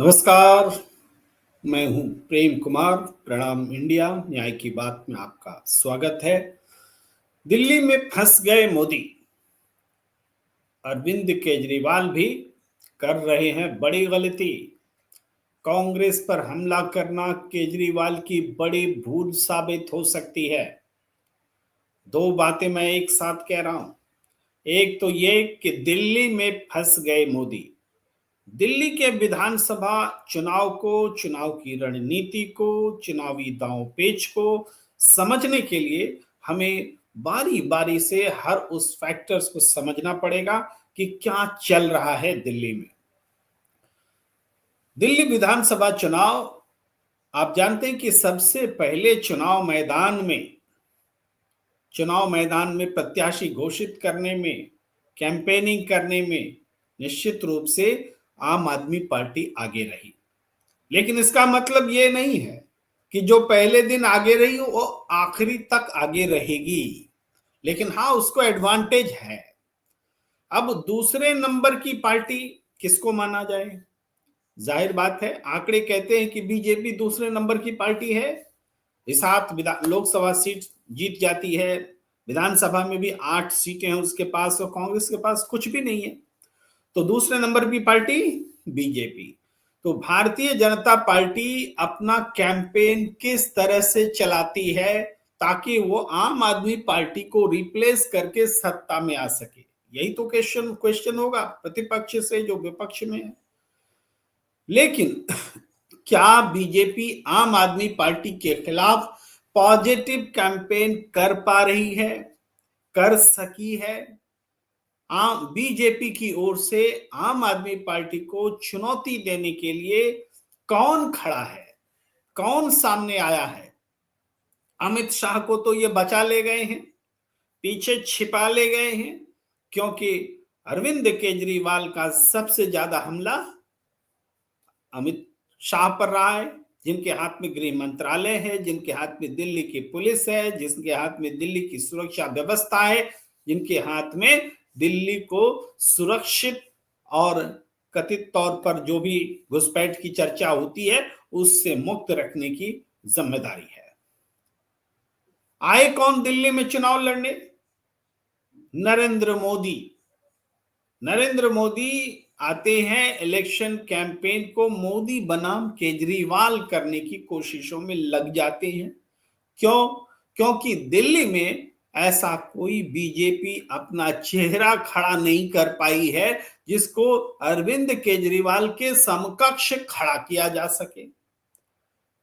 नमस्कार। मैं हूं प्रेम कुमार। प्रणाम इंडिया न्याय की बात में आपका स्वागत है। दिल्ली में फंस गए मोदी। अरविंद केजरीवाल भी कर रहे हैं बड़ी गलती। कांग्रेस पर हमला करना केजरीवाल की बड़ी भूल साबित हो सकती है। दो बातें मैं एक साथ कह रहा हूं। एक तो ये कि दिल्ली में फंस गए मोदी। दिल्ली के विधानसभा चुनाव को, चुनाव की रणनीति को, चुनावी दांव पेच को समझने के लिए हमें बारी बारी से हर उस फैक्टर्स को समझना पड़ेगा कि क्या चल रहा है दिल्ली में। दिल्ली विधानसभा चुनाव, आप जानते हैं कि सबसे पहले चुनाव मैदान में प्रत्याशी घोषित करने में, कैंपेनिंग करने में निश्चित रूप से आम आदमी पार्टी आगे रही। लेकिन इसका मतलब ये नहीं है कि जो पहले दिन आगे रही वो आखिरी तक आगे रहेगी। लेकिन हाँ, उसको एडवांटेज है। अब दूसरे नंबर की पार्टी किसको माना जाए? जाहिर बात है, आंकड़े कहते हैं कि बीजेपी दूसरे नंबर की पार्टी है। इस हाथ लोकसभा सीट जीत जाती है, विधानसभा में भी 8 सीटें हैं उसके पास, और कांग्रेस के पास कुछ भी नहीं है। तो दूसरे नंबर की पार्टी बीजेपी। तो भारतीय जनता पार्टी अपना कैंपेन किस तरह से चलाती है ताकि वो आम आदमी पार्टी को रिप्लेस करके सत्ता में आ सके, यही तो क्वेश्चन होगा प्रतिपक्ष से जो विपक्ष में है। लेकिन क्या बीजेपी आम आदमी पार्टी के खिलाफ पॉजिटिव कैंपेन कर पा रही है, कर सकी है? आम बीजेपी की ओर से आम आदमी पार्टी को चुनौती देने के लिए कौन खड़ा है, कौन सामने आया है? अमित शाह को तो ये बचा ले गए हैं, पीछे छिपा ले गए हैं, क्योंकि अरविंद केजरीवाल का सबसे ज्यादा हमला अमित शाह पर रहा है, जिनके हाथ में गृह मंत्रालय है, जिनके हाथ में दिल्ली की पुलिस है, जिनके हाथ में दिल्ली की सुरक्षा व्यवस्था है, जिनके हाथ में दिल्ली को सुरक्षित और कथित तौर पर जो भी घुसपैठ की चर्चा होती है उससे मुक्त रखने की जिम्मेदारी है। आए कौन दिल्ली में चुनाव लड़ने? नरेंद्र मोदी। नरेंद्र मोदी आते हैं इलेक्शन कैंपेन को मोदी बनाम केजरीवाल करने की कोशिशों में लग जाते हैं। क्यों? क्योंकि दिल्ली में ऐसा कोई बीजेपी अपना चेहरा खड़ा नहीं कर पाई है जिसको अरविंद केजरीवाल के समकक्ष खड़ा किया जा सके।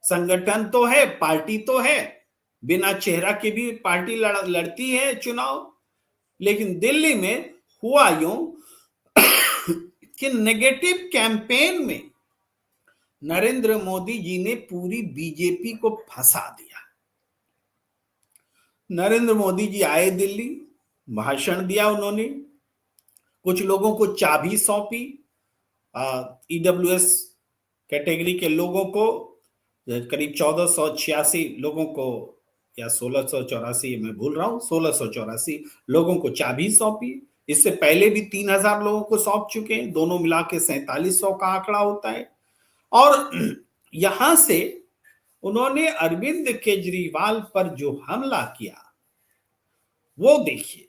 संगठन तो है, पार्टी तो है, बिना चेहरा के भी पार्टी लड़ती है चुनाव। लेकिन दिल्ली में हुआ यूं कि नेगेटिव कैंपेन में नरेंद्र मोदी जी ने पूरी बीजेपी को फंसा दिया। नरेंद्र मोदी जी आए दिल्ली, भाषण दिया उन्होंने, कुछ लोगों को चाबी सौंपी, ईडब्ल्यूएस कैटेगरी के लोगों को, करीब 1486 लोगों को, या 1684, मैं भूल रहा हूं, 1684 लोगों को चाबी सौंपी। इससे पहले भी 3000 लोगों को सौंप चुके हैं, दोनों मिला के 4700 का आंकड़ा होता है। और यहां से उन्होंने अरविंद केजरीवाल पर जो हमला किया वो देखिए।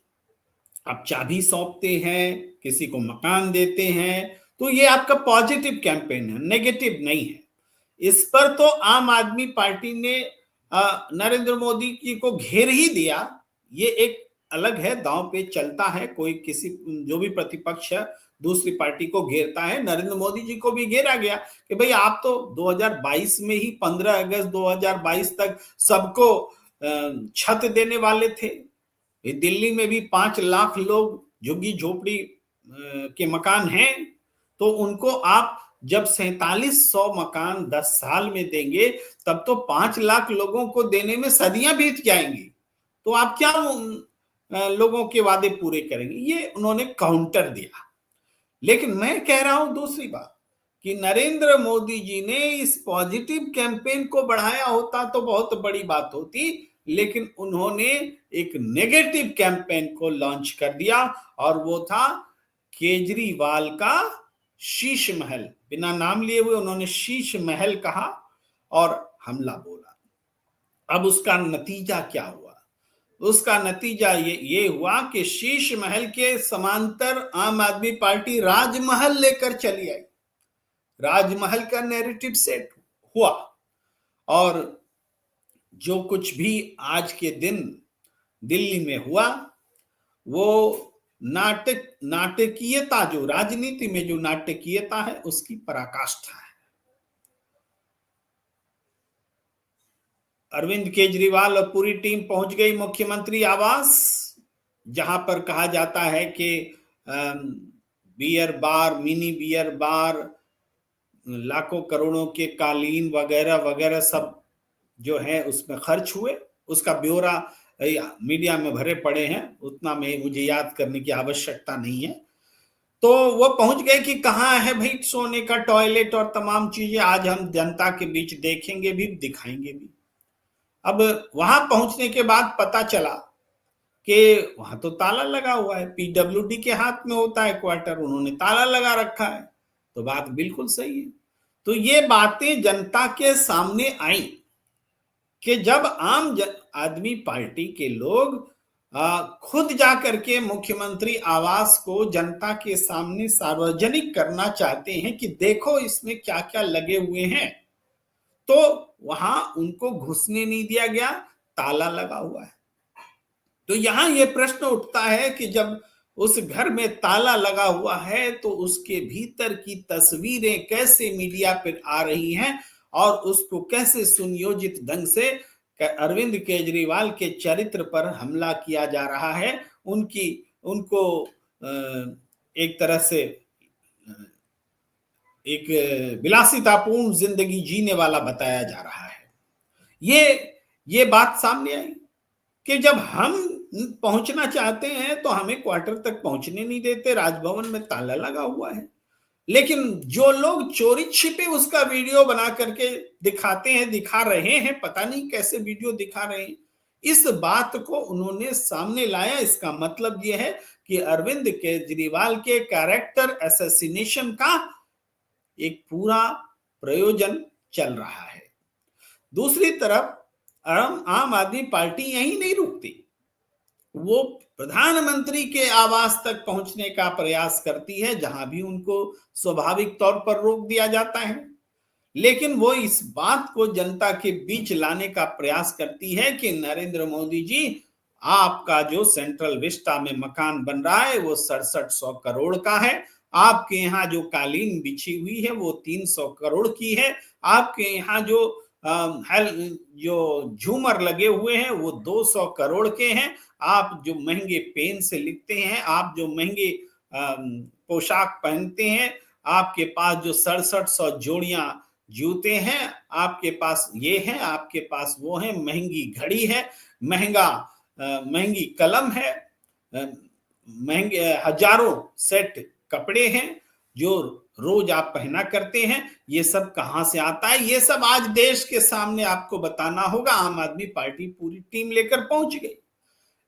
आप चाबी सौंपते हैं, किसी को मकान देते हैं, तो ये आपका पॉजिटिव कैंपेन है, नेगेटिव नहीं है। इस पर तो आम आदमी पार्टी ने नरेंद्र मोदी जी को घेर ही दिया। ये एक अलग है, दांव पे चलता है, कोई किसी जो भी प्रतिपक्ष है दूसरी पार्टी को घेरता है। नरेंद्र मोदी जी को भी घेरा गया कि भाई आप तो 2022 में ही 15 अगस्त 2022 तक सबको छत देने वाले थे। दिल्ली में भी 5 लाख लोग झुग्गी झोपड़ी के मकान हैं, तो उनको आप जब 4700 मकान 10 साल में देंगे तब तो 5 लाख लोगों को देने में सदियां बीत जाएंगी। तो आप क्या लोगों के वादे पूरे करेंगे? ये उन्होंने काउंटर दिया। लेकिन मैं कह रहा हूं दूसरी बात कि नरेंद्र मोदी जी ने इस पॉजिटिव कैंपेन को बढ़ाया होता तो बहुत बड़ी बात होती, लेकिन उन्होंने एक नेगेटिव कैंपेन को लॉन्च कर दिया, और वो था केजरीवाल का शीश महल। बिना नाम लिए हुए उन्होंने शीश महल कहा और हमला बोला। अब उसका नतीजा क्या हुआ? उसका नतीजा ये हुआ कि शीश महल के समांतर आम आदमी पार्टी राजमहल लेकर चली आई। राजमहल का नैरेटिव सेट हुआ और जो कुछ भी आज के दिन दिल्ली में हुआ वो नाटकीयता, जो राजनीति में जो नाटकीयता है उसकी पराकाष्ठा है। अरविंद केजरीवाल और पूरी टीम पहुंच गई मुख्यमंत्री आवास, जहां पर कहा जाता है कि beer bar, mini beer bar, लाखों करोड़ों के कालीन वगैरह वगैरह सब जो है उसमें खर्च हुए। उसका ब्यौरा मीडिया में भरे पड़े हैं, उतना में मुझे याद करने की आवश्यकता नहीं है। तो वो पहुंच गए कि कहाँ है भाई सोने का टॉयलेट और तमाम चीजें, आज हम जनता के बीच देखेंगे भी, दिखाएंगे भी। अब वहां पहुंचने के बाद पता चला कि वहां तो ताला लगा हुआ है, पीडब्ल्यूडी के हाथ में होता है क्वार्टर, उन्होंने ताला लगा रखा है। तो बात बिल्कुल सही है। तो ये बातें जनता के सामने आई कि जब आम आदमी पार्टी के लोग खुद जाकर के मुख्यमंत्री आवास को जनता के सामने सार्वजनिक करना चाहते हैं कि देखो इसमें क्या क्या लगे हुए हैं, तो वहां उनको घुसने नहीं दिया गया, ताला लगा हुआ है। तो यहां यह प्रश्न उठता है कि जब उस घर में ताला लगा हुआ है तो उसके भीतर की तस्वीरें कैसे मीडिया पर आ रही हैं और उसको कैसे सुनियोजित ढंग से अरविंद केजरीवाल के चरित्र पर हमला किया जा रहा है, उनको एक तरह से एक विलासितापूर्ण जिंदगी जीने वाला बताया जा रहा है। ये बात सामने आई कि जब हम पहुंचना चाहते हैं तो हमें क्वार्टर तक पहुंचने नहीं देते, राजभवन में ताला लगा हुआ है। लेकिन जो लोग चोरी छिपे उसका वीडियो बना करके दिखाते हैं, दिखा रहे हैं, पता नहीं कैसे वीडियो दिखा रहे हैं, इस बात को उन्होंने सामने लाया। इसका मतलब यह है कि अरविंद केजरीवाल के कैरेक्टर असैसिनेशन का एक पूरा प्रयोजन चल रहा है। दूसरी तरफ आम आदमी पार्टी यही नहीं रुकती, वो प्रधानमंत्री के आवास तक पहुंचने का प्रयास करती है, जहां भी उनको स्वाभाविक तौर पर रोक दिया जाता है। लेकिन वो इस बात को जनता के बीच लाने का प्रयास करती है कि नरेंद्र मोदी जी, आपका जो सेंट्रल विस्टा में मकान बन रहा है वो 6700 करोड़ का है, आपके यहाँ जो कालीन बिछी हुई है वो 300 करोड़ की है, आपके यहाँ जो झूमर लगे हुए हैं वो 200 करोड़ के हैं, आप जो महंगे पेन से लिखते हैं, आप जो महंगे पोशाक पहनते हैं, आपके पास जो 6700 जोड़ियां जूते हैं, आपके पास ये है, आपके पास वो है, महंगी घड़ी है, महंगी कलम है, महंगे हजारों सेट कपड़े हैं जो रोज आप पहना करते हैं। ये सब कहां से आता है? ये सब आज देश के सामने आपको बताना होगा। आम आदमी पार्टी पूरी टीम लेकर पहुंच गई,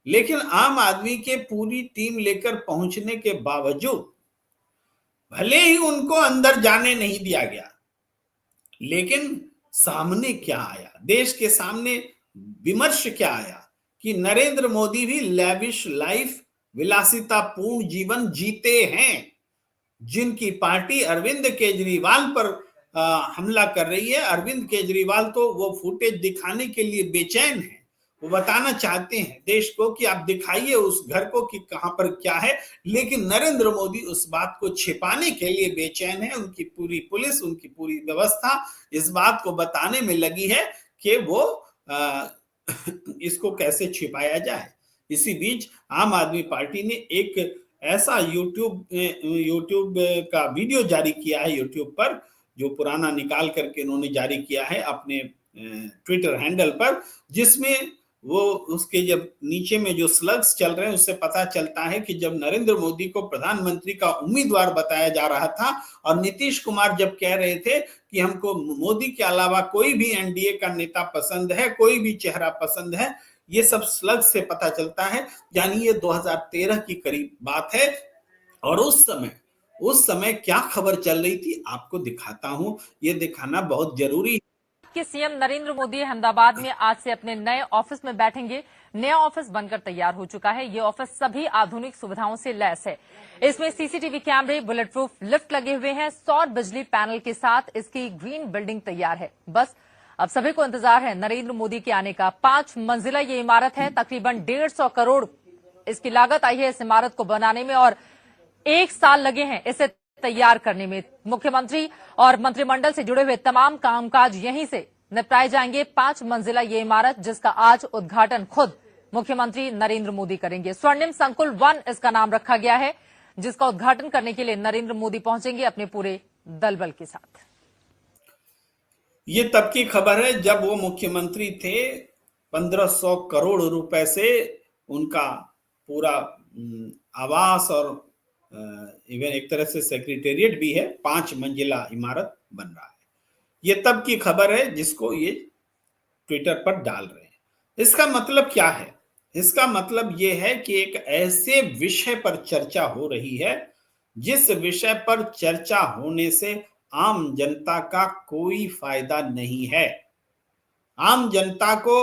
लेकिन आम आदमी के पूरी टीम लेकर पहुंचने के बावजूद भले ही उनको अंदर जाने नहीं दिया गया, लेकिन सामने क्या आया, देश के सामने विमर्श क्या आया कि नरेंद्र मोदी भी लैविश लाइफ, विलासितापूर्ण जीवन जीते हैं। जिनकी पार्टी अरविंद केजरीवाल पर हमला कर रही है, अरविंद केजरीवाल तो वो फुटेज दिखाने के लिए बेचैन है, वो बताना चाहते हैं देश को कि आप दिखाइए उस घर को कि कहां पर क्या है, लेकिन नरेंद्र मोदी उस बात को छिपाने के लिए बेचैन है। उनकी पूरी पुलिस, उनकी पूरी व्यवस्था इस बात को बताने में लगी है कि वो इसको कैसे छिपाया जाए। इसी बीच आम आदमी पार्टी ने एक ऐसा यूट्यूब का वीडियो जारी किया है, यूट्यूब पर, जो पुराना निकाल करके उन्होंने जारी किया है अपने ट्विटर हैंडल पर, जिसमें वो उसके जब नीचे में जो स्लग्स चल रहे हैं उससे पता चलता है कि जब नरेंद्र मोदी को प्रधानमंत्री का उम्मीदवार बताया जा रहा था और नीतीश कुमार जब कह रहे थे कि हमको मोदी के अलावा कोई भी एनडीए का नेता पसंद है, कोई भी चेहरा पसंद है, ये सब स्लग से पता चलता है। यानी ये 2013 की करीब बात है और उस समय उस समय क्या खबर चल रही थी आपको दिखाता हूं, ये दिखाना बहुत जरूरी है कि सीएम नरेंद्र मोदी अहमदाबाद में आज से अपने नए ऑफिस में बैठेंगे। नया ऑफिस बनकर तैयार हो चुका है। ये ऑफिस सभी आधुनिक सुविधाओं से लैस है। इसमें सीसीटीवी कैमरे, बुलेट प्रूफ लिफ्ट लगे हुए हैं। सौर बिजली पैनल के साथ इसकी ग्रीन बिल्डिंग तैयार है। बस अब सभी को इंतजार है नरेंद्र मोदी के आने का। 5 मंजिला ये इमारत है। तकरीबन 150 करोड़ इसकी लागत आई है इस इमारत को बनाने में और 1 साल लगे हैं इसे तैयार करने में। मुख्यमंत्री और मंत्रिमंडल से जुड़े हुए तमाम कामकाज यहीं से निपटाए जाएंगे। 5 मंजिला ये इमारत जिसका आज उद्घाटन खुद मुख्यमंत्री नरेंद्र मोदी करेंगे। स्वर्णिम संकुल 1 इसका नाम रखा गया है, जिसका उद्घाटन करने के लिए नरेंद्र मोदी पहुंचेंगे अपने पूरे दल बल के साथ। ये तब की खबर है जब वो मुख्यमंत्री थे। 1500 करोड़ रुपए से उनका पूरा आवास और इवन एक तरह से सेक्रेटेरिएट भी है, 5 मंजिला इमारत बन रहा है। ये तब की खबर है जिसको ये ट्विटर पर डाल रहे हैं। इसका मतलब क्या है? इसका मतलब ये है कि एक ऐसे विषय पर चर्चा हो रही है जिस विषय पर चर्चा होने से आम जनता का कोई फायदा नहीं है। आम जनता को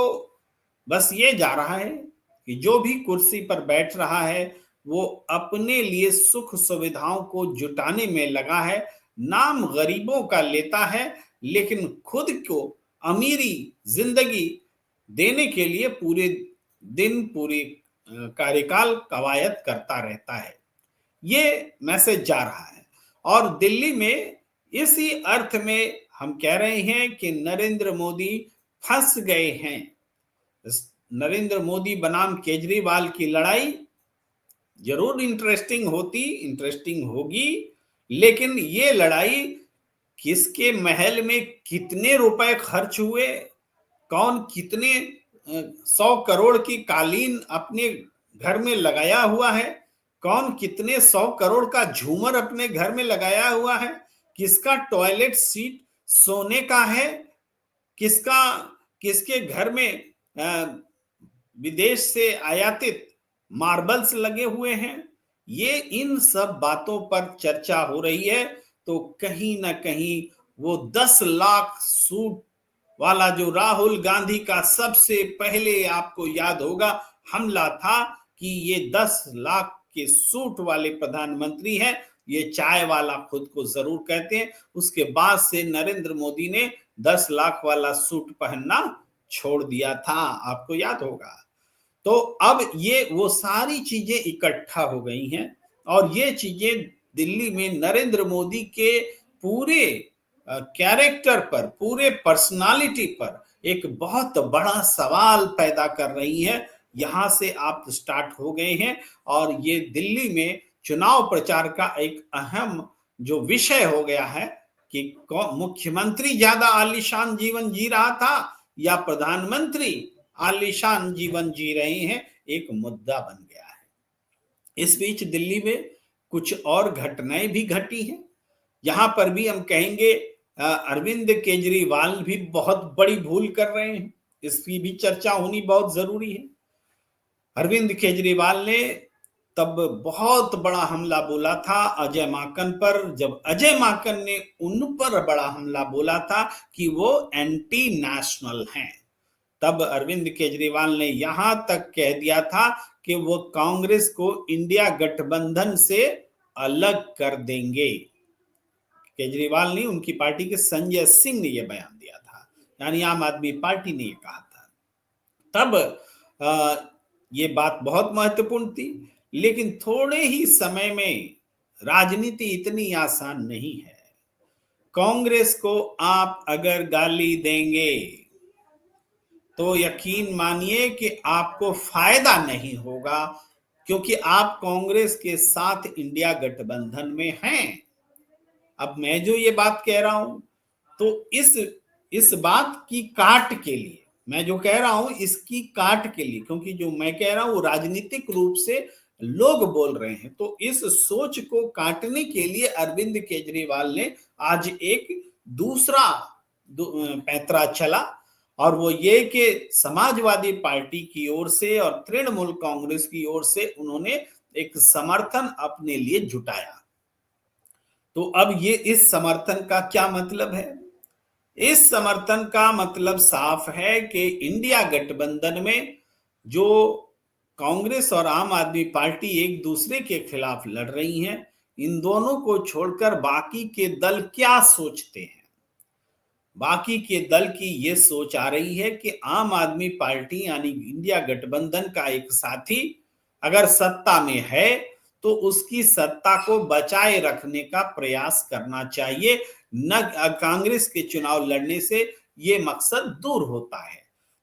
बस ये जा रहा है कि जो भी कुर्सी पर बैठ रहा है वो अपने लिए सुख सुविधाओं को जुटाने में लगा है, नाम गरीबों का लेता है, लेकिन खुद को अमीरी जिंदगी देने के लिए पूरे दिन पूरी कार्यकाल कवायद करता रहता है। ये मैसेज जा रहा है और दिल्ली में इसी अर्थ में हम कह रहे हैं कि नरेंद्र मोदी फंस गए हैं। नरेंद्र मोदी बनाम केजरीवाल की लड़ाई जरूर इंटरेस्टिंग होगी, लेकिन ये लड़ाई किसके महल में कितने रुपए खर्च हुए, कौन कितने 100 करोड़ की कालीन अपने घर में लगाया हुआ है, कौन कितने 100 करोड़ का झूमर अपने घर में लगाया हुआ है, किसका टॉयलेट सीट सोने का है, किसके घर में विदेश से आयातित मार्बल्स लगे हुए हैं, ये इन सब बातों पर चर्चा हो रही है। तो कहीं ना कहीं वो 10 लाख सूट वाला जो राहुल गांधी का सबसे पहले आपको याद होगा हमला था कि ये 10 लाख के सूट वाले प्रधानमंत्री हैं, ये चाय वाला खुद को जरूर कहते हैं। उसके बाद से नरेंद्र मोदी ने 10 लाख वाला सूट पहनना छोड़ दिया था, आपको याद होगा। तो अब ये वो सारी चीजें इकट्ठा हो गई हैं और ये चीजें दिल्ली में नरेंद्र मोदी के पूरे कैरेक्टर पर, पूरे पर्सनालिटी पर एक बहुत बड़ा सवाल पैदा कर रही है। यहां से आप स्टार्ट हो गए हैं और ये दिल्ली में चुनाव प्रचार का एक अहम जो विषय हो गया है कि मुख्यमंत्री ज्यादा आलीशान जीवन जी रहा था या प्रधानमंत्री आलीशान जीवन जी रहे हैं, एक मुद्दा बन गया है। इस बीच दिल्ली में कुछ और घटनाएं भी घटी हैं। यहां पर भी हम कहेंगे अरविंद केजरीवाल भी बहुत बड़ी भूल कर रहे हैं, इसकी भी चर्चा होनी बहुत जरूरी है। अरविंद केजरीवाल ने तब बहुत बड़ा हमला बोला था अजय माकन पर, जब अजय माकन ने उन पर बड़ा हमला बोला था कि वो एंटी नेशनल हैं। तब अरविंद केजरीवाल ने यहां तक कह दिया था कि वो कांग्रेस को इंडिया गठबंधन से अलग कर देंगे। केजरीवाल ने, उनकी पार्टी के संजय सिंह ने यह बयान दिया था, यानी आम आदमी पार्टी ने यह कहा था। तब ये बात बहुत महत्वपूर्ण थी, लेकिन थोड़े ही समय में राजनीति इतनी आसान नहीं है। कांग्रेस को आप अगर गाली देंगे तो यकीन मानिए कि आपको फायदा नहीं होगा, क्योंकि आप कांग्रेस के साथ इंडिया गठबंधन में हैं। अब मैं जो ये बात कह रहा हूं तो इस बात की काट के लिए मैं जो कह रहा हूं, इसकी काट के लिए, क्योंकि जो मैं कह रहा हूं वो राजनीतिक रूप से लोग बोल रहे हैं, तो इस सोच को काटने के लिए अरविंद केजरीवाल ने आज एक दूसरा पैंतरा चला और वो ये कि समाजवादी पार्टी की ओर से और तृणमूल कांग्रेस की ओर से उन्होंने एक समर्थन अपने लिए जुटाया। तो अब ये इस समर्थन का क्या मतलब है? इस समर्थन का मतलब साफ है कि इंडिया गठबंधन में जो कांग्रेस और आम आदमी पार्टी एक दूसरे के खिलाफ लड़ रही हैं, इन दोनों को छोड़कर बाकी के दल क्या सोचते हैं? बाकी के दल की ये सोच आ रही है कि आम आदमी पार्टी यानी इंडिया गठबंधन का एक साथी अगर सत्ता में है तो उसकी सत्ता को बचाए रखने का प्रयास करना चाहिए, न कांग्रेस के चुनाव लड़ने से ये मकसद दूर होता है।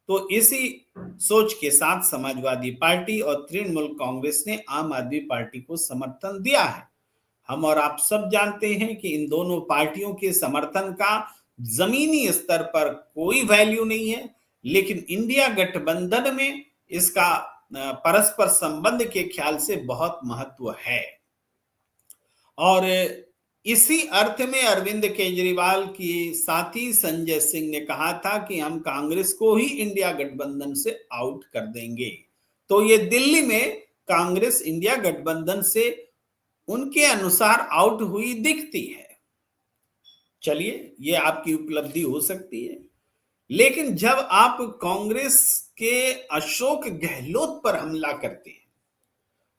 तो इसी सोच के साथ समाजवादी पार्टी और तृणमूल कांग्रेस ने आम आदमी पार्टी को समर्थन दिया है। हम और आप सब जानते हैं कि इन दोनों पार्टियों के समर्थन का जमीनी स्तर पर कोई वैल्यू नहीं है, लेकिन इंडिया गठबंधन में इसका परस्पर संबंध के ख्याल से बहुत महत्व है। और इसी अर्थ में अरविंद केजरीवाल की साथी संजय सिंह ने कहा था कि हम कांग्रेस को ही इंडिया गठबंधन से आउट कर देंगे। तो ये दिल्ली में कांग्रेस इंडिया गठबंधन से उनके अनुसार आउट हुई दिखती है। चलिए, ये आपकी उपलब्धि हो सकती है, लेकिन जब आप कांग्रेस के अशोक गहलोत पर हमला करते हैं,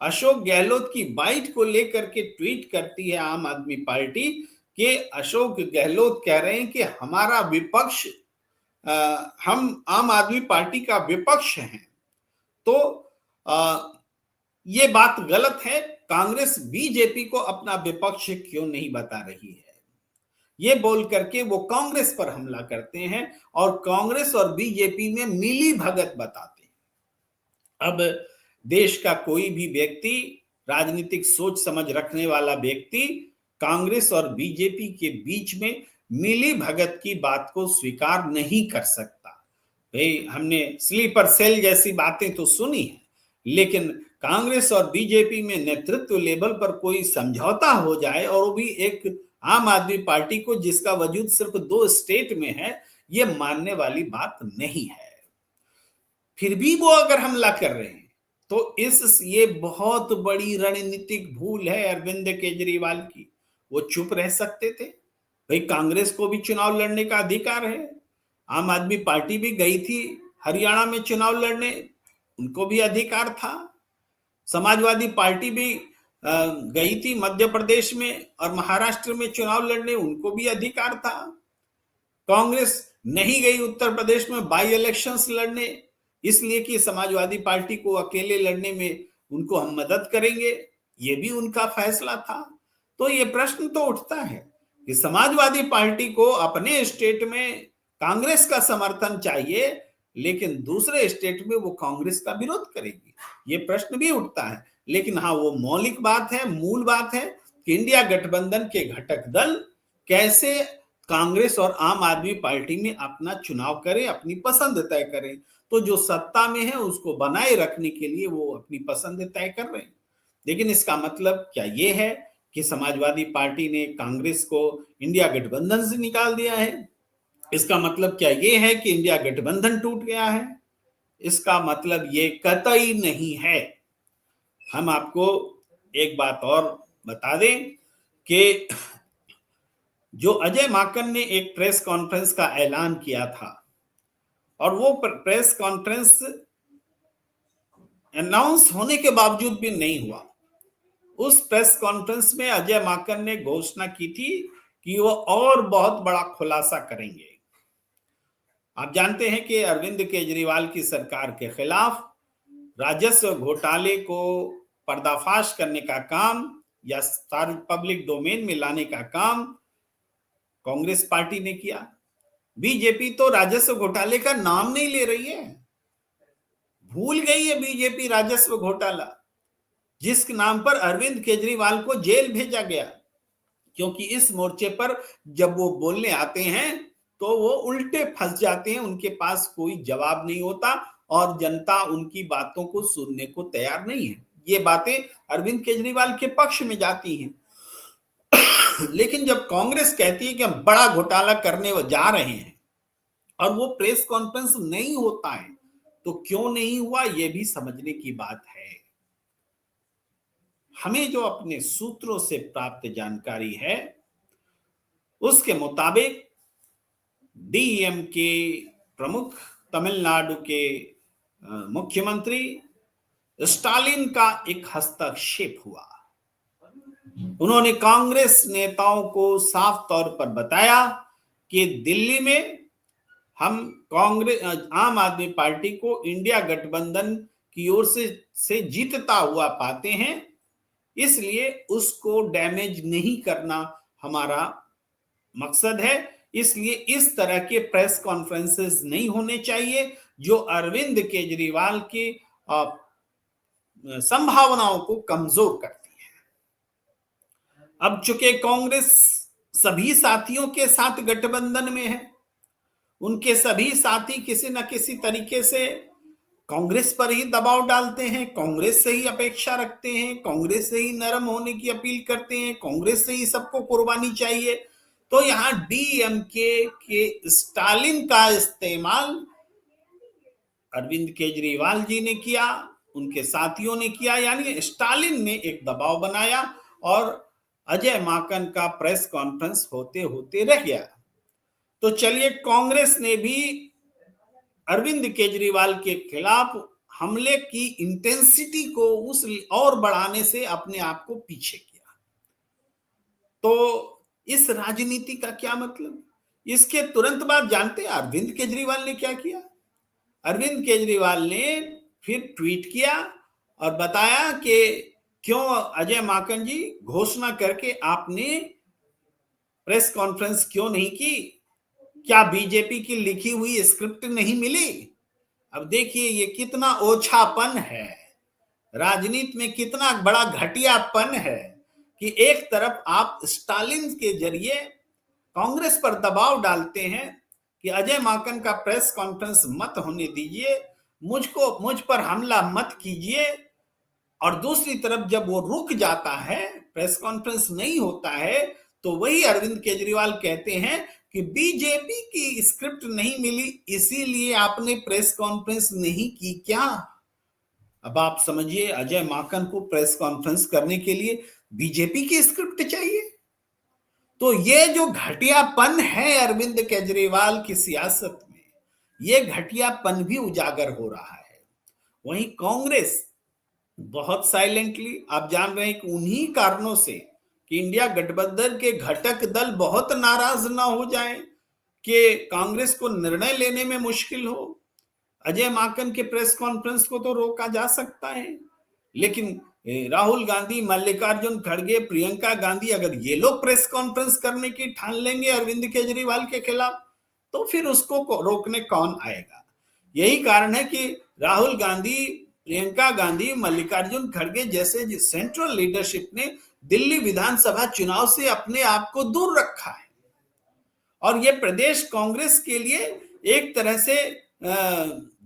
अशोक गहलोत की बाइट को लेकर के ट्वीट करती है आम आदमी पार्टी कि अशोक गहलोत कह रहे हैं कि हमारा विपक्ष, हम आम आदमी पार्टी का विपक्ष हैं, तो ये बात गलत है। कांग्रेस बीजेपी को अपना विपक्ष क्यों नहीं बता रही है, ये बोल करके वो कांग्रेस पर हमला करते हैं और कांग्रेस और बीजेपी में मिली भगत बताते हैं। अब देश का कोई भी व्यक्ति, राजनीतिक सोच समझ रखने वाला व्यक्ति कांग्रेस और बीजेपी के बीच में मिली भगत की बात को स्वीकार नहीं कर सकता। भाई, हमने स्लीपर सेल जैसी बातें तो सुनी है, लेकिन कांग्रेस और बीजेपी में नेतृत्व लेवल पर कोई समझौता हो जाए और वो भी एक आम आदमी पार्टी को जिसका वजूद सिर्फ 2 स्टेट में है, ये मानने वाली बात नहीं है। फिर भी वो अगर हमला कर रहे हैं तो ये बहुत बड़ी रणनीतिक भूल है अरविंद केजरीवाल की। वो चुप रह सकते थे। भाई, कांग्रेस को भी चुनाव लड़ने का अधिकार है, आम आदमी पार्टी भी गई थी हरियाणा में चुनाव लड़ने, उनको भी अधिकार था। समाजवादी पार्टी भी गई थी मध्य प्रदेश में और महाराष्ट्र में चुनाव लड़ने, उनको भी अधिकार था। कांग्रेस नहीं गई उत्तर प्रदेश में बाई इलेक्शंस लड़ने, इसलिए कि समाजवादी पार्टी को अकेले लड़ने में उनको हम मदद करेंगे, ये भी उनका फैसला था। तो ये प्रश्न तो उठता है कि समाजवादी पार्टी को अपने स्टेट में कांग्रेस का समर्थन चाहिए, लेकिन दूसरे स्टेट में वो कांग्रेस का विरोध करेगी, ये प्रश्न भी उठता है। लेकिन हाँ, वो मौलिक बात है, मूल बात है कि इंडिया गठबंधन के घटक दल कैसे कांग्रेस और आम आदमी पार्टी में अपना चुनाव करें, अपनी पसंद तय करें। तो जो सत्ता में है उसको बनाए रखने के लिए वो अपनी पसंद तय कर रहे हैं। लेकिन इसका मतलब क्या ये है कि समाजवादी पार्टी ने कांग्रेस को इंडिया गठबंधन से निकाल दिया है? इसका मतलब क्या ये है कि इंडिया गठबंधन टूट गया है? इसका मतलब ये कतई नहीं है। हम आपको एक बात और बता दें कि जो अजय माकन ने एक प्रेस कॉन्फ्रेंस का ऐलान किया था और वो प्रेस कॉन्फ्रेंस अनाउंस होने के बावजूद भी नहीं हुआ। उस प्रेस कॉन्फ्रेंस में अजय माकन ने घोषणा की थी कि वो और बहुत बड़ा खुलासा करेंगे। आप जानते हैं कि अरविंद केजरीवाल की सरकार के खिलाफ राजस्व घोटाले को पर्दाफाश करने का काम या पब्लिक डोमेन में लाने का काम कांग्रेस पार्टी ने किया। बीजेपी तो राजस्व घोटाले का नाम नहीं ले रही है, भूल गई है बीजेपी राजस्व घोटाला, जिस नाम पर अरविंद केजरीवाल को जेल भेजा गया। क्योंकि इस मोर्चे पर जब वो बोलने आते हैं तो वो उल्टे फंस जाते हैं, उनके पास कोई जवाब नहीं होता और जनता उनकी बातों को सुनने को तैयार नहीं है। ये बातें अरविंद केजरीवाल के पक्ष में जाती हैं। लेकिन जब कांग्रेस कहती है कि हम बड़ा घोटाला करने जा रहे हैं और वो प्रेस कॉन्फ्रेंस नहीं होता है, तो क्यों नहीं हुआ, ये भी समझने की बात है। हमें जो अपने सूत्रों से प्राप्त जानकारी है उसके मुताबिक डीएमके प्रमुख तमिलनाडु के मुख्यमंत्री स्टालिन का एक हस्तक्षेप हुआ। उन्होंने कांग्रेस नेताओं को साफ तौर पर बताया कि दिल्ली में हम कांग्रेस आम आदमी पार्टी को इंडिया गठबंधन की ओर से जीतता हुआ पाते हैं, इसलिए उसको डैमेज नहीं करना हमारा मकसद है। इसलिए इस तरह के प्रेस कॉन्फ्रेंसेस नहीं होने चाहिए जो अरविंद केजरीवाल की संभावनाओं को कमजोर करती है। अब चूंकि कांग्रेस सभी साथियों के साथ गठबंधन में है, उनके सभी साथी किसी न किसी तरीके से कांग्रेस पर ही दबाव डालते हैं, कांग्रेस से ही अपेक्षा रखते हैं, कांग्रेस से ही नरम होने की अपील करते हैं, कांग्रेस से ही सबको कुर्बानी चाहिए। तो यहां डीएमके के स्टालिन का इस्तेमाल अरविंद केजरीवाल जी ने किया, उनके साथियों ने किया, यानी स्टालिन ने एक दबाव बनाया और अजय माकन का प्रेस कॉन्फ्रेंस होते होते रह गया। तो चलिए, कांग्रेस ने भी अरविंद केजरीवाल के खिलाफ हमले की इंटेंसिटी को उस और बढ़ाने से अपने आप को पीछे किया। तो इस राजनीति का क्या मतलब? इसके तुरंत बाद जानते हैं अरविंद केजरीवाल ने क्या किया? अरविंद केजरीवाल ने फिर ट्वीट किया और बताया कि क्यों अजय माकन जी घोषणा करके आपने प्रेस कॉन्फ्रेंस क्यों नहीं की? क्या बीजेपी की लिखी हुई स्क्रिप्ट नहीं मिली? अब देखिए ये कितना ओछापन है, राजनीति में कितना बड़ा घटियापन है कि एक तरफ आप स्टालिन के जरिए कांग्रेस पर दबाव डालते हैं कि अजय माकन का प्रेस कॉन्फ्रेंस मत होने दीजिए, मुझ पर हमला मत कीजिए, और दूसरी तरफ जब वो रुक जाता है, प्रेस कॉन्फ्रेंस नहीं होता है, तो वही अरविंद केजरीवाल कहते हैं कि बीजेपी की स्क्रिप्ट नहीं मिली इसीलिए आपने प्रेस कॉन्फ्रेंस नहीं की क्या? अब आप समझिए, अजय माकन को प्रेस कॉन्फ्रेंस करने के लिए बीजेपी की स्क्रिप्ट चाहिए। तो ये जो घटियापन है अरविंद केजरीवाल की सियासत में, ये घटियापन भी उजागर हो रहा है। वहीं कांग्रेस बहुत साइलेंटली, आप जान रहे हैं कि उन्हीं कारणों से कि इंडिया गठबंधन के घटक दल बहुत नाराज ना हो जाएं कि कांग्रेस को निर्णय लेने में मुश्किल हो। अजय माकन के प्रेस कॉन्फ्रेंस को तो रोका जा सकता है, लेकिन राहुल गांधी, मल्लिकार्जुन खड़गे, प्रियंका गांधी अगर ये लोग प्रेस कॉन्फ्रेंस करने की ठान लेंगे अरविंद केजरीवाल के खिलाफ, तो फिर उसको रोकने कौन आएगा? यही कारण है कि राहुल गांधी, प्रियंका गांधी, मल्लिकार्जुन खड़गे जैसे सेंट्रल लीडरशिप ने दिल्ली विधानसभा चुनाव से अपने आप को दूर रखा है। और ये प्रदेश कांग्रेस के लिए एक तरह से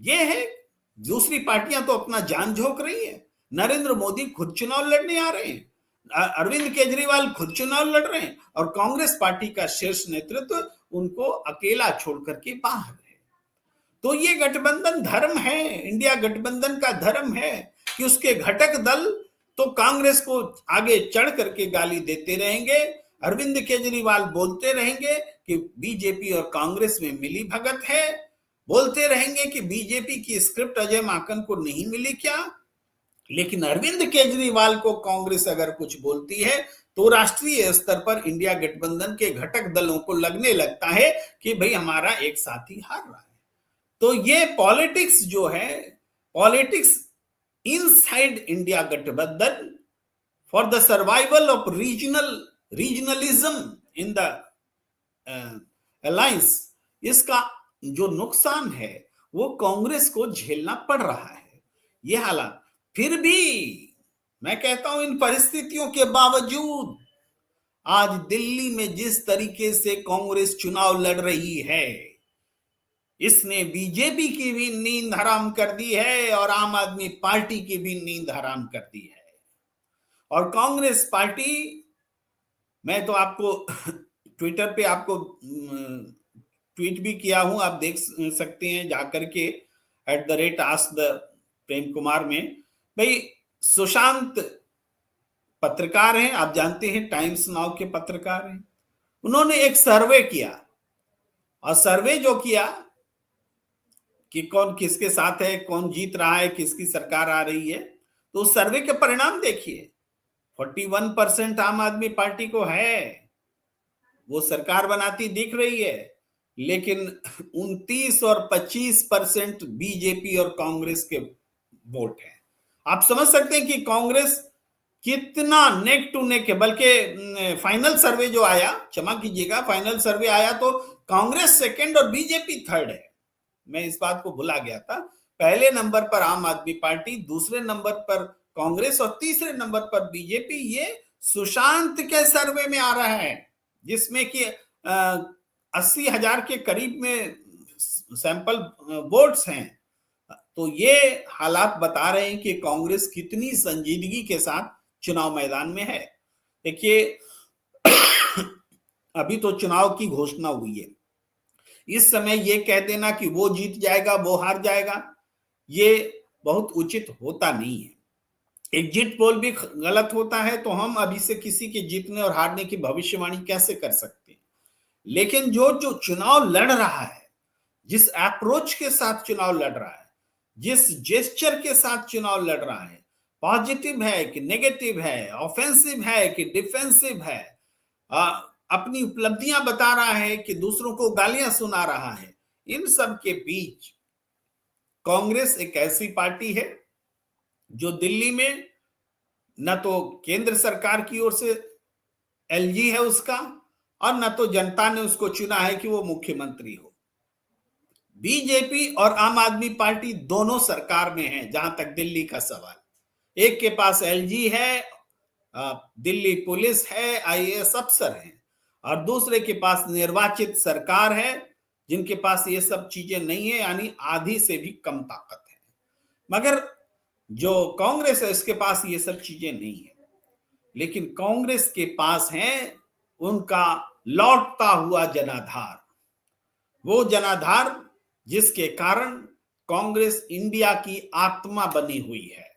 ये है, दूसरी पार्टियां तो अपना जान झोंक रही है। नरेंद्र मोदी खुद चुनाव लड़ने आ रहे हैं, अरविंद केजरीवाल खुद चुनाव लड़ रहे हैं, और कांग्रेस पार्टी का शीर्ष नेतृत्व उनको अकेला छोड़ करके बाहर है। तो ये गठबंधन धर्म है, इंडिया गठबंधन का धर्म है कि उसके घटक दल तो कांग्रेस को आगे चढ़ करके गाली देते रहेंगे। अरविंद केजरीवाल बोलते रहेंगे कि बीजेपी और कांग्रेस में मिली भगत है, बोलते रहेंगे कि बीजेपी की स्क्रिप्ट अजय माकन को नहीं मिली क्या। लेकिन अरविंद केजरीवाल को कांग्रेस अगर कुछ बोलती है तो राष्ट्रीय स्तर पर इंडिया गठबंधन के घटक दलों को लगने लगता है कि भाई हमारा एक साथी हार रहा है। तो ये पॉलिटिक्स जो है, पॉलिटिक्स इनसाइड इंडिया गठबंधन for the survival of regionalism in the alliance, इसका जो नुकसान है वो कांग्रेस को झेलना पड़ रहा है। ये हालात फिर भी मैं कहता हूं, इन परिस्थितियों के बावजूद आज दिल्ली में जिस तरीके से कांग्रेस चुनाव लड़ रही है, इसने बीजेपी की भी नींद हराम कर दी है और आम आदमी पार्टी की भी नींद हराम कर दी है। और कांग्रेस पार्टी, मैं तो आपको ट्विटर पे आपको ट्वीट भी किया हूं, आप देख सकते हैं जाकर के @ask the प्रेम कुमार में। भाई सुशांत पत्रकार हैं, आप जानते हैं, टाइम्स नाउ के पत्रकार हैं, उन्होंने एक सर्वे किया, और सर्वे जो किया कि कौन किसके साथ है, कौन जीत रहा है, किसकी सरकार आ रही है, तो उस सर्वे के परिणाम देखिए। 41% आम आदमी पार्टी को है, वो सरकार बनाती दिख रही है, लेकिन 29 और 25% बीजेपी और कांग्रेस के वोट हैं। आप समझ सकते हैं कि कांग्रेस कितना नेक टू नेक है। बल्कि फाइनल सर्वे जो आया, क्षमा कीजिएगा, फाइनल सर्वे आया तो कांग्रेस सेकंड और बीजेपी थर्ड है। मैं इस बात को भुला गया था। पहले नंबर पर आम आदमी पार्टी, दूसरे नंबर पर कांग्रेस और तीसरे नंबर पर बीजेपी। ये सुशांत के सर्वे में आ रहा है, जिसमें कि 80,000 के करीब में सैंपल वोट्स हैं। तो ये हालात बता रहे हैं कि कांग्रेस कितनी संजीदगी के साथ चुनाव मैदान में है। देखिए, अभी तो चुनाव की घोषणा हुई है। इस समय ये कह देना कि वो जीत जाएगा, वो हार जाएगा, ये बहुत उचित होता नहीं है। एग्जिट पोल भी गलत होता है, तो हम अभी से किसी के जीतने और हारने की भविष्यवाणी कैसे कर सकते हैं। लेकिन जो जो चुनाव लड़ रहा है, जिस अप्रोच के साथ चुनाव लड़ रहा है, जिस जेस्चर के साथ चुनाव लड़ रहा है, पॉजिटिव है कि नेगेटिव है, ऑफेंसिव है कि डिफेंसिव है, अपनी उपलब्धियां बता रहा है कि दूसरों को गालियां सुना रहा है, इन सब के बीच कांग्रेस एक ऐसी पार्टी है जो दिल्ली में न तो केंद्र सरकार की ओर से एलजी है उसका, और न तो जनता ने उसको चुना है कि वो मुख्यमंत्री हो। बीजेपी और आम आदमी पार्टी दोनों सरकार में है। जहां तक दिल्ली का सवाल, एक के पास एलजी है, दिल्ली पुलिस है, आईएएस अफसर हैं, और दूसरे के पास निर्वाचित सरकार है, जिनके पास ये सब चीजें नहीं है, यानी आधी से भी कम ताकत है। मगर जो कांग्रेस है, इसके पास ये सब चीजें नहीं है। लेकिन कांग्रेस के पास है उनका लौटता हुआ जनाधार, वो जनाधार जिसके कारण कांग्रेस इंडिया की आत्मा बनी हुई है।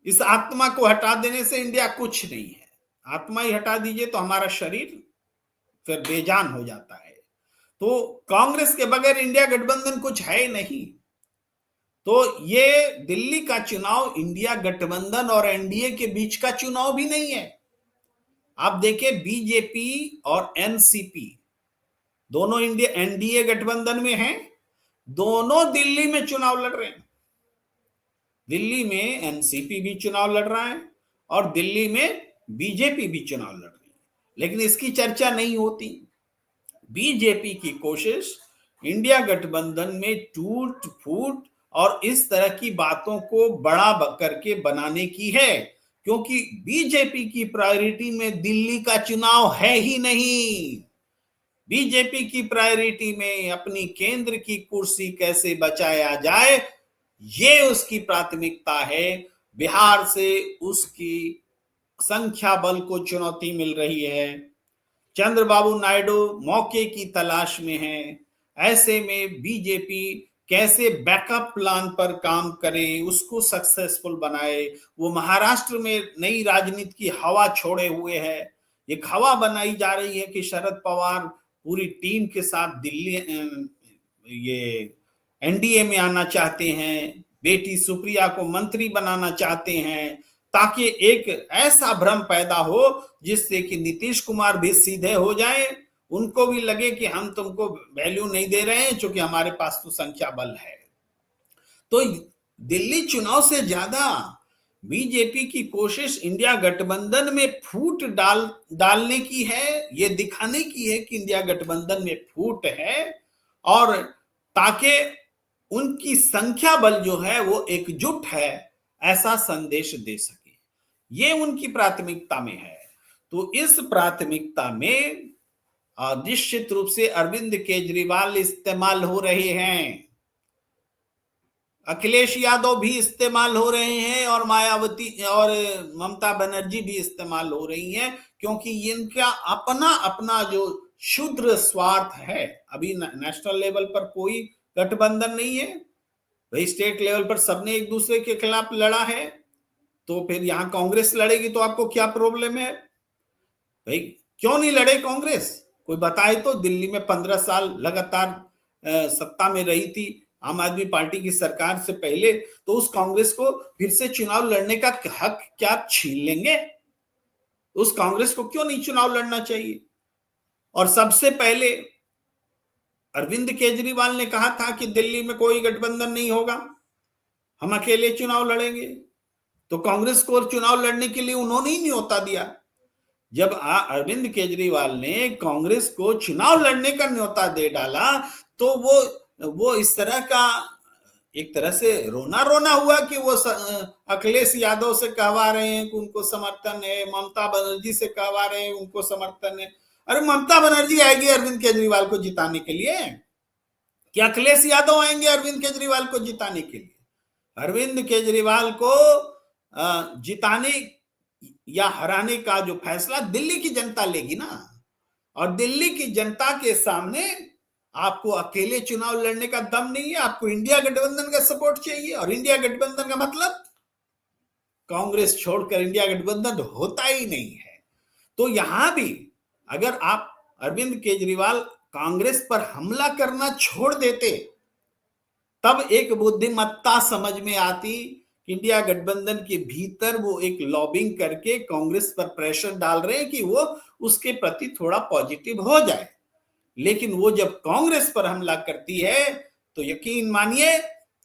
इस आत्मा को हटा देने से इंडिया कुछ नहीं है। आत्मा ही हटा दीजिए तो हमारा शरीर फिर बेजान हो जाता है। तो कांग्रेस के बगैर इंडिया गठबंधन कुछ है नहीं। तो ये दिल्ली का चुनाव इंडिया गठबंधन और एनडीए के बीच का चुनाव भी नहीं है। आप देखिए, बीजेपी और एनसीपी दोनों इंडिया एनडीए गठबंधन में हैं, दोनों दिल्ली में चुनाव लड़ रहे हैं। दिल्ली में एनसीपी भी चुनाव लड़ रहा है और दिल्ली में बीजेपी भी चुनाव लड़ रही है, लेकिन इसकी चर्चा नहीं होती। बीजेपी की कोशिश इंडिया गठबंधन में टूट फूट और इस तरह की बातों को बड़ा करके बनाने की है, क्योंकि बीजेपी की प्रायोरिटी में दिल्ली का चुनाव है ही नहीं। बीजेपी की प्रायोरिटी में अपनी केंद्र की कुर्सी कैसे बचाया जाए, ये उसकी प्राथमिकता है। बिहार से उसकी संख्या बल को चुनौती मिल रही है। चंद्रबाबू नायडू मौके की तलाश में है। ऐसे में बीजेपी कैसे बैकअप प्लान पर काम करे, उसको सक्सेसफुल बनाए। वो महाराष्ट्र में नई राजनीति की हवा छोड़े हुए है। एक हवा बनाई जा रही है कि शरद पवार पूरी टीम के साथ दिल्ली ये एनडीए में आना चाहते हैं, बेटी सुप्रिया को मंत्री बनाना चाहते हैं, ताकि एक ऐसा भ्रम पैदा हो जिससे कि नीतीश कुमार भी सीधे हो जाए, उनको भी लगे कि हम तुमको वैल्यू नहीं दे रहे हैं क्योंकि हमारे पास तो संख्या बल है। तो दिल्ली चुनाव से ज्यादा बीजेपी की कोशिश इंडिया गठबंधन में फूट डालने की है, ये दिखाने की है कि इंडिया गठबंधन में फूट है, और ताकि उनकी संख्या बल जो है वो एकजुट है, ऐसा संदेश दे सके। ये उनकी प्राथमिकता में है। तो इस प्राथमिकता में निश्चित रूप से अरविंद केजरीवाल इस्तेमाल हो रहे हैं, अखिलेश यादव भी इस्तेमाल हो रहे हैं, और मायावती और ममता बनर्जी भी इस्तेमाल हो रही हैं, क्योंकि इनका अपना अपना जो क्षुद्र स्वार्थ है। अभी नेशनल लेवल पर कोई गठबंधन नहीं है भाई, स्टेट लेवल पर सबने एक दूसरे के खिलाफ लड़ा है, तो फिर यहां कांग्रेस लड़ेगी तो आपको क्या प्रॉब्लम है भाई? क्यों नहीं लड़े कांग्रेस? कोई बताए तो। दिल्ली में 15 साल लगातार सत्ता में रही थी आम आदमी पार्टी की सरकार से पहले, तो उस कांग्रेस को फिर से चुनाव लड़ने का हक क्या छीन लेंगे? उस कांग्रेस को क्यों नहीं चुनाव लड़ना चाहिए? और सबसे पहले अरविंद केजरीवाल ने कहा था कि दिल्ली में कोई गठबंधन नहीं होगा, हम अकेले चुनाव लड़ेंगे। तो कांग्रेस को चुनाव लड़ने के लिए उन्होंने ही न्योता दिया। जब अरविंद केजरीवाल ने कांग्रेस को चुनाव लड़ने का न्योता दे डाला, तो वो इस तरह का एक तरह से रोना रोना हुआ कि वो अखिलेश यादव से कहवा रहे हैं कि उनको समर्थन है, ममता बनर्जी से कहवा रहे हैं उनको समर्थन है। अरे ममता बनर्जी आएगी अरविंद केजरीवाल को जिताने के लिए? क्या अखिलेश यादव आएंगे अरविंद केजरीवाल को जिताने के लिए? अरविंद केजरीवाल को जिताने या हराने का जो फैसला दिल्ली की जनता लेगी ना। और दिल्ली की जनता के सामने आपको अकेले चुनाव लड़ने का दम नहीं है, आपको इंडिया गठबंधन का सपोर्ट चाहिए। और इंडिया गठबंधन का मतलब कांग्रेस छोड़कर इंडिया गठबंधन होता ही नहीं है। तो यहां भी अगर आप अरविंद केजरीवाल कांग्रेस पर हमला करना छोड़ देते, तब एक बुद्धिमत्ता समझ में आती। इंडिया गठबंधन के भीतर वो एक लॉबिंग करके कांग्रेस पर प्रेशर डाल रहे हैं कि वो उसके प्रति थोड़ा पॉजिटिव हो जाए। लेकिन वो जब कांग्रेस पर हमला करती है तो यकीन मानिए,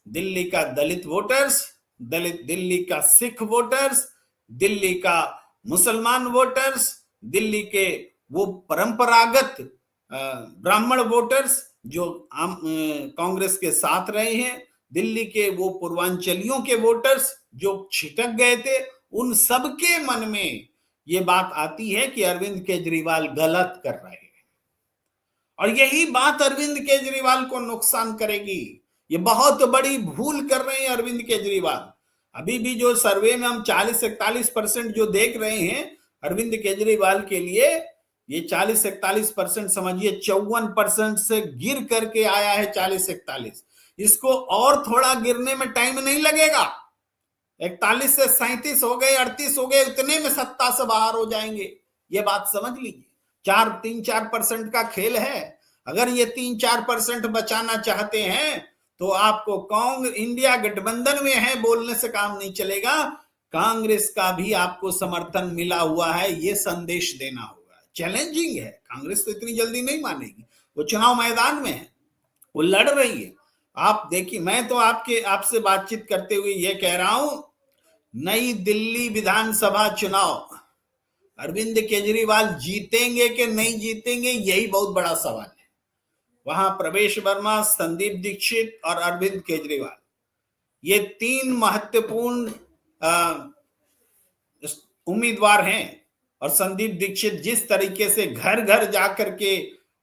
दिल्ली का दलित वोटर्स, दिल्ली का सिख वोटर्स, दिल्ली का मुसलमान वोटर्स, दिल्ली के वो परंपरागत ब्राह्मण वोटर्स जो कांग्रेस के साथ रहे हैं, दिल्ली के वो पूर्वांचलियों के वोटर्स जो छिटक गए थे, उन सबके मन में ये बात आती है कि अरविंद केजरीवाल गलत कर रहे हैं। और यही बात अरविंद केजरीवाल को नुकसान करेगी। ये बहुत बड़ी भूल कर रहे हैं अरविंद केजरीवाल। अभी भी जो सर्वे में हम 40-41% जो देख रहे हैं अरविंद केजरीवाल के लिए, ये 40-41% समझिए 54% से गिर करके आया है 40-41। इसको और थोड़ा गिरने में टाइम नहीं लगेगा। 41 से 37 हो गए, 38 हो गए, इतने में सत्ता से बाहर हो जाएंगे। ये बात समझ लीजिए। 3-4% का खेल है। अगर ये 3-4% बचाना चाहते हैं तो आपको कांग्रेस इंडिया गठबंधन में है बोलने से काम नहीं चलेगा। कांग्रेस का भी आपको समर्थन मिला हुआ है, ये संदेश देना होगा। चैलेंजिंग है, कांग्रेस तो इतनी जल्दी नहीं मानेगी। वो चुनाव मैदान में है, वो लड़ रही है। आप देखिए, मैं तो आपसे बातचीत करते हुए ये कह रहा हूं, नई दिल्ली विधानसभा चुनाव अरविंद केजरीवाल जीतेंगे कि नहीं जीतेंगे, यही बहुत बड़ा सवाल है। वहां प्रवेश वर्मा, संदीप दीक्षित और अरविंद केजरीवाल, ये 3 महत्वपूर्ण उम्मीदवार हैं। और संदीप दीक्षित जिस तरीके से घर घर जाकर के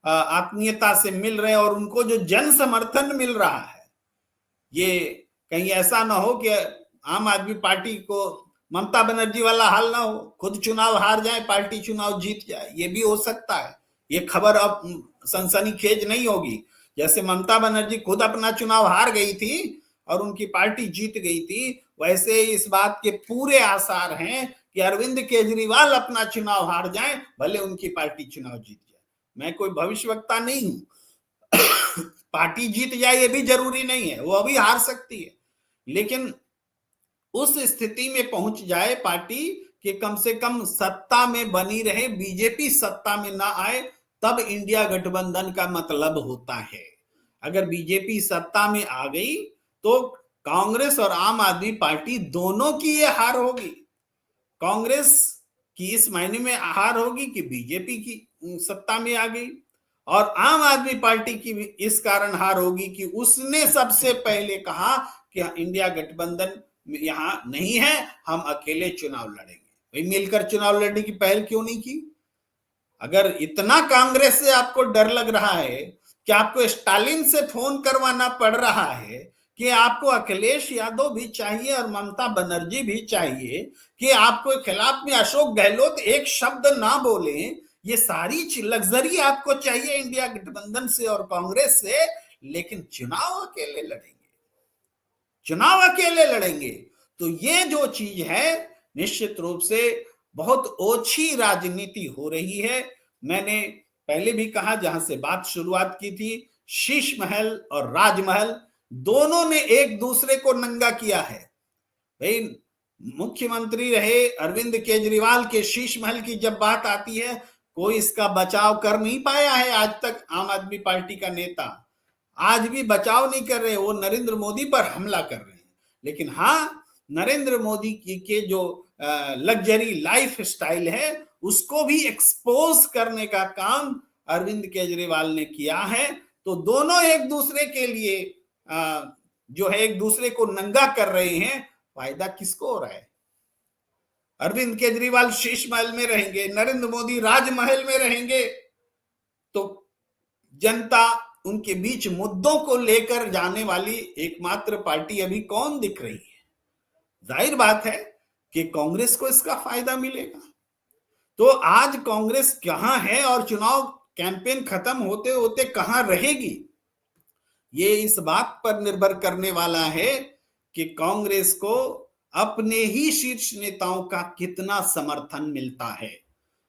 आत्मीयता से मिल रहे हैं और उनको जो जन समर्थन मिल रहा है, ये कहीं ऐसा ना हो कि आम आदमी पार्टी को ममता बनर्जी वाला हाल ना हो, खुद चुनाव हार जाए, पार्टी चुनाव जीत जाए। ये भी हो सकता है। ये खबर अब सनसनीखेज नहीं होगी। जैसे ममता बनर्जी खुद अपना चुनाव हार गई थी और उनकी पार्टी जीत गई थी, वैसे इस बात के पूरे आसार हैं कि अरविंद केजरीवाल अपना चुनाव हार जाए, भले उनकी पार्टी चुनाव जीत जाए। मैं कोई भविष्यवक्ता नहीं हूं। पार्टी जीत जाए ये भी जरूरी नहीं है, वो अभी हार सकती है। लेकिन उस स्थिति में पहुंच जाए पार्टी कि कम से कम सत्ता में बनी रहे, बीजेपी सत्ता में ना आए, तब इंडिया गठबंधन का मतलब होता है। अगर बीजेपी सत्ता में आ गई तो कांग्रेस और आम आदमी पार्टी दोनों की ये हार होगी। कांग्रेस की इस मायने में हार होगी कि बीजेपी की सत्ता में आ गई, और आम आदमी पार्टी की इस कारण हार होगी कि उसने सबसे पहले कहा कि इंडिया गठबंधन यहां नहीं है, हम अकेले चुनाव लड़ेंगे। भाई मिलकर चुनाव लड़ने की पहल क्यों नहीं की? अगर इतना कांग्रेस से आपको डर लग रहा है कि आपको स्टालिन से फोन करवाना पड़ रहा है कि आपको अखिलेश यादव भी चाहिए और ममता बनर्जी भी चाहिए, कि आपको खिलाफ में अशोक गहलोत एक शब्द ना बोले, ये सारी लग्जरी आपको चाहिए इंडिया गठबंधन से और कांग्रेस से, लेकिन चुनाव अकेले लड़ेंगे, चुनाव अकेले लड़ेंगे। तो ये जो चीज है, निश्चित रूप से बहुत ओछी राजनीति हो रही है, मैंने पहले भी कहा, जहां से बात शुरुआत की थी, शीश महल और राजमहल दोनों ने एक दूसरे को नंगा किया है। भाई, मुख्यमंत्री रहे अरविंद केजरीवाल के शीश महल की जब बात आती है, कोई इसका बचाव कर नहीं पाया है आज तक। आम आदमी पार्टी का नेता आज भी बचाव नहीं कर रहे, वो नरेंद्र मोदी पर हमला कर रहे हैं। लेकिन हाँ, नरेंद्र मोदी की के जो लग्जरी लाइफ स्टाइल है, उसको भी एक्सपोज करने का काम अरविंद केजरीवाल ने किया है। तो दोनों एक दूसरे के लिए जो है एक दूसरे को नंगा कर रहे हैं। फायदा किसको हो रहा है? अरविंद केजरीवाल शीश महल में रहेंगे, नरेंद्र मोदी राजमहल में रहेंगे, तो जनता उनके बीच मुद्दों को लेकर जाने वाली एकमात्र पार्टी अभी कौन दिख रही है? जाहिर बात है कि कांग्रेस को इसका फायदा मिलेगा। तो आज कांग्रेस कहां है और चुनाव कैंपेन खत्म होते होते कहां रहेगी, ये इस बात पर निर्भर करने वाला है कि कांग्रेस को अपने ही शीर्ष नेताओं का कितना समर्थन मिलता है।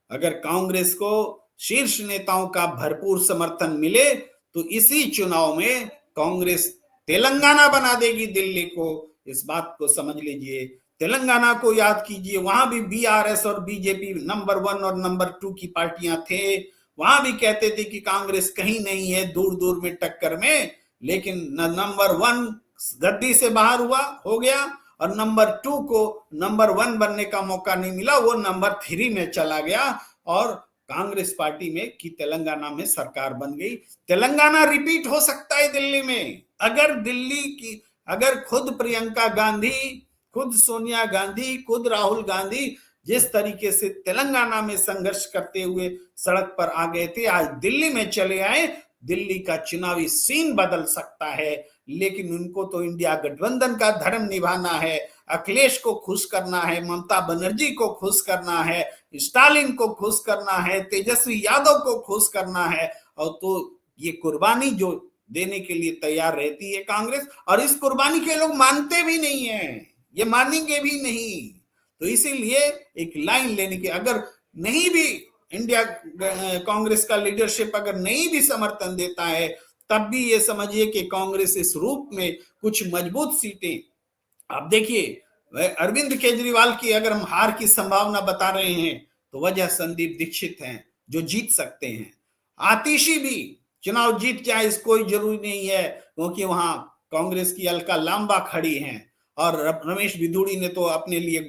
अगर कांग्रेस को शीर्ष नेताओं का भरपूर समर्थन मिले तो इसी चुनाव में कांग्रेस तेलंगाना बना देगी दिल्ली को। इस बात को समझ लीजिए। तेलंगाना को याद कीजिए, वहां भी बीआरएस और बीजेपी नंबर 1 और नंबर 2 की पार्टियां थे। वहां भी कहते थे कि कांग्रेस कहीं नहीं है, दूर दूर में टक्कर में। लेकिन नंबर 1 गद्दी से बाहर हो गया और नंबर 2 को नंबर 1 बनने का मौका नहीं मिला, वो नंबर 3 में चला गया और कांग्रेस पार्टी में की तेलंगाना में सरकार बन गई। तेलंगाना रिपीट हो सकता है दिल्ली में, अगर खुद प्रियंका गांधी, खुद सोनिया गांधी, खुद राहुल गांधी जिस तरीके से तेलंगाना में संघर्ष करते हुए सड़क पर आ गए थे, आज दिल्ली में चले आए, दिल्ली का चुनावी सीन बदल सकता है। लेकिन उनको तो इंडिया गठबंधन का धर्म निभाना है, अखिलेश को खुश करना है, ममता बनर्जी को खुश करना है, स्टालिन को खुश करना है, तेजस्वी यादव को खुश करना है। और तो ये कुर्बानी जो देने के लिए तैयार रहती है कांग्रेस, और इस कुर्बानी के लोग मानते भी नहीं है, ये मानेंगे भी नहीं। तो इसीलिए एक लाइन लेने की, अगर नहीं भी इंडिया कांग्रेस का लीडरशिप अगर नहीं भी समर्थन देता है, तब भी ये समझिए कि कांग्रेस इस रूप में कुछ मजबूत सीटें, आप देखिए अरविंद केजरीवाल की अगर हम हार की संभावना बता रहे हैं तो वजह संदीप दीक्षित हैं जो जीत सकते हैं। आतिशी भी चुनाव जीत जाए इस कोई जरूरी नहीं है, क्योंकि वहां कांग्रेस की अलका लांबा खड़ी हैं और रमेश बिधूड़ी ने तो अपने लिए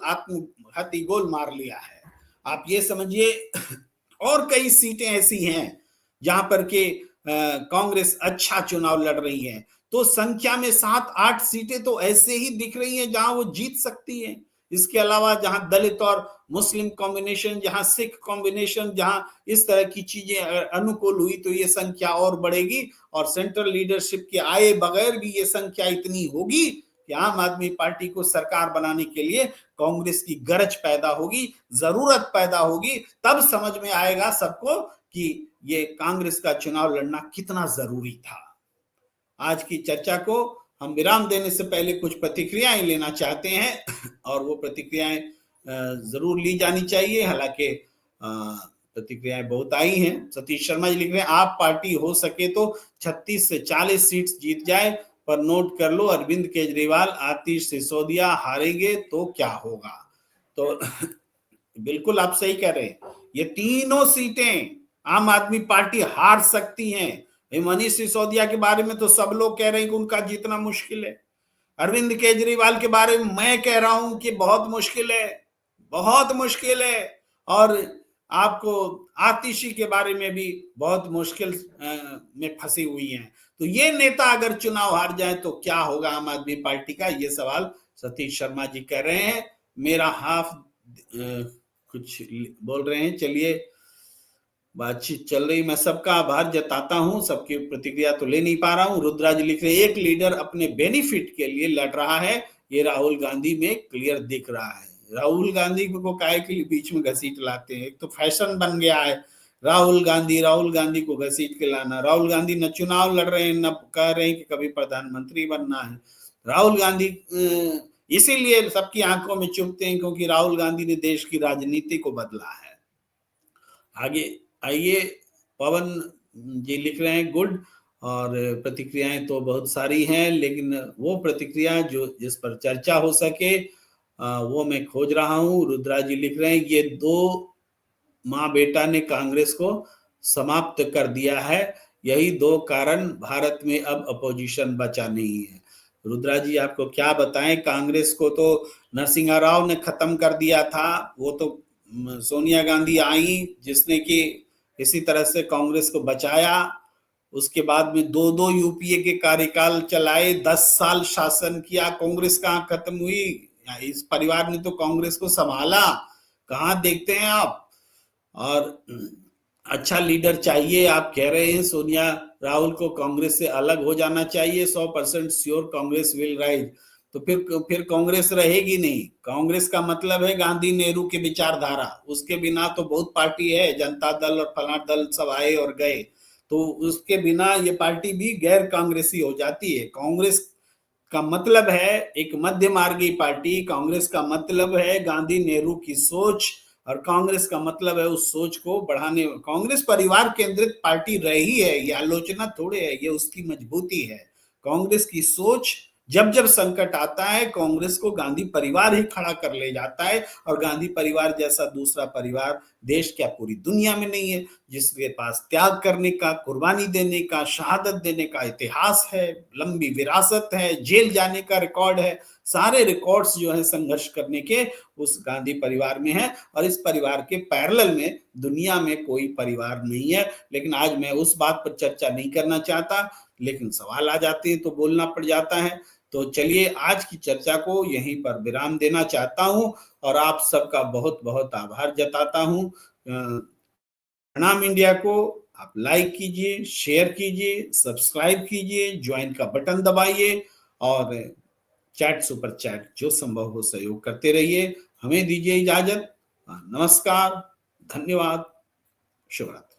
आत्मघाती गोल मार लिया है। आप ये समझिए और कई सीटें ऐसी हैं जहां पर के कांग्रेस अच्छा चुनाव लड़ रही है। तो संख्या में 7-8 सीटें तो ऐसे ही दिख रही हैं जहां वो जीत सकती है। इसके अलावा जहां दलित और मुस्लिम कॉम्बिनेशन, जहां सिख कॉम्बिनेशन, जहां इस तरह की चीजें अनुकूल हुई तो ये संख्या और बढ़ेगी। और सेंट्रल लीडरशिप के आए बगैर भी ये संख्या इतनी होगी कि आम आदमी पार्टी को सरकार बनाने के लिए कांग्रेस की गरज पैदा होगी, जरूरत पैदा होगी। तब समझ में आएगा सबको कि ये कांग्रेस का चुनाव लड़ना कितना जरूरी था। आज की चर्चा को हम विराम देने से पहले कुछ प्रतिक्रियाएं लेना चाहते हैं और वो प्रतिक्रियाएं जरूर ली जानी चाहिए। हालांकि प्रतिक्रियाएं बहुत आई हैं। सतीश शर्मा जी लिख रहे हैं, आप पार्टी हो सके तो 36 से 40 सीट जीत जाए, पर नोट कर लो अरविंद केजरीवाल, आतिश सिसोदिया हारेंगे तो क्या होगा। तो बिल्कुल आप सही कह रहे हैं, ये तीनों सीटें आम आदमी पार्टी हार सकती हैं। मनीष सिसोदिया के बारे में तो सब लोग कह रहे हैं कि उनका जीतना मुश्किल है। अरविंद केजरीवाल के बारे में मैं कह रहा हूं कि बहुत मुश्किल है, बहुत मुश्किल है। और आपको आतिशी के बारे में भी बहुत मुश्किल में फंसी हुई हैं। तो ये नेता अगर चुनाव हार जाए तो क्या होगा आम आदमी पार्टी का, ये सवाल सतीश शर्मा जी कर रहे हैं। मेरा हाफ कुछ बोल रहे हैं, चलिए बातचीत चल रही, मैं सबका आभार जताता हूं, सबकी प्रतिक्रिया तो ले नहीं पा रहा हूं। रुद्राज लिख रहे, एक लीडर अपने बेनिफिट के लिए लड़ रहा है, ये राहुल गांधी में क्लियर दिख रहा है। राहुल गांधी को काहे के लिए बीच में घसीट लाते हैं? एक तो फैशन बन गया है राहुल गांधी को घसीट के लाना। राहुल गांधी न चुनाव लड़ रहे हैं, न कह रहे हैं कि कभी प्रधानमंत्री बनना है। राहुल गांधी इसीलिए सबकी आंखों में चुभते हैं क्योंकि राहुल गांधी ने देश की राजनीति को बदला है। आगे आइए, पवन जी लिख रहे हैं गुड, और प्रतिक्रियाएं तो बहुत सारी हैं, लेकिन वो प्रतिक्रिया जो जिस पर चर्चा हो सके वो मैं खोज रहा हूं। रुद्रा जी लिख रहे हैं ये दो माँ बेटा ने कांग्रेस को समाप्त कर दिया है, यही दो कारण भारत में अब अपोजिशन बचा नहीं है। रुद्रा जी आपको क्या बताएं, कांग्रेस को तो नरसिंह राव ने खत्म कर दिया था, वो तो सोनिया गांधी आई जिसने कि इसी तरह से कांग्रेस को बचाया। उसके बाद में दो दो यूपीए के कार्यकाल चलाए, 10 साल शासन किया, कांग्रेस कहाँ खत्म हुई? इस परिवार ने तो कांग्रेस को संभाला, कहाँ देखते हैं आप? और अच्छा लीडर चाहिए, आप कह रहे हैं सोनिया राहुल को कांग्रेस से अलग हो जाना चाहिए, 100% श्योर कांग्रेस विल राइज। तो फिर कांग्रेस रहेगी नहीं। कांग्रेस का मतलब है गांधी नेहरू की विचारधारा, उसके बिना तो बहुत पार्टी है, जनता दल और फलाना दल सब आए और गए, तो उसके बिना ये पार्टी भी गैर कांग्रेसी हो जाती है। कांग्रेस का मतलब है एक मध्य मार्गी पार्टी, कांग्रेस का मतलब है गांधी नेहरू की सोच, और कांग्रेस का मतलब है उस सोच को बढ़ाने। कांग्रेस परिवार केंद्रित पार्टी रही है, ये आलोचना थोड़े है, ये उसकी मजबूती है। कांग्रेस की सोच, जब जब संकट आता है कांग्रेस को गांधी परिवार ही खड़ा कर ले जाता है, और गांधी परिवार जैसा दूसरा परिवार देश क्या पूरी दुनिया में नहीं है, जिसके पास त्याग करने का, कुर्बानी देने का, शहादत देने का इतिहास है, लंबी विरासत है, जेल जाने का रिकॉर्ड है, सारे रिकॉर्ड्स जो है संघर्ष करने के उस गांधी परिवार में है। और इस परिवार के पैरेलल में दुनिया में कोई परिवार नहीं है। लेकिन आज मैं उस बात पर चर्चा नहीं करना चाहता, लेकिन सवाल आ जाते हैं तो बोलना पड़ जाता है। तो चलिए आज की चर्चा को यहीं पर विराम देना चाहता हूं, और आप सबका बहुत बहुत आभार जताता हूं। प्रणाम इंडिया को आप लाइक कीजिए, शेयर कीजिए, सब्सक्राइब कीजिए, ज्वाइन का बटन दबाइए, और चैट सुपर चैट जो संभव हो सहयोग करते रहिए। हमें दीजिए इजाजत। नमस्कार, धन्यवाद, शुभ रात्रि।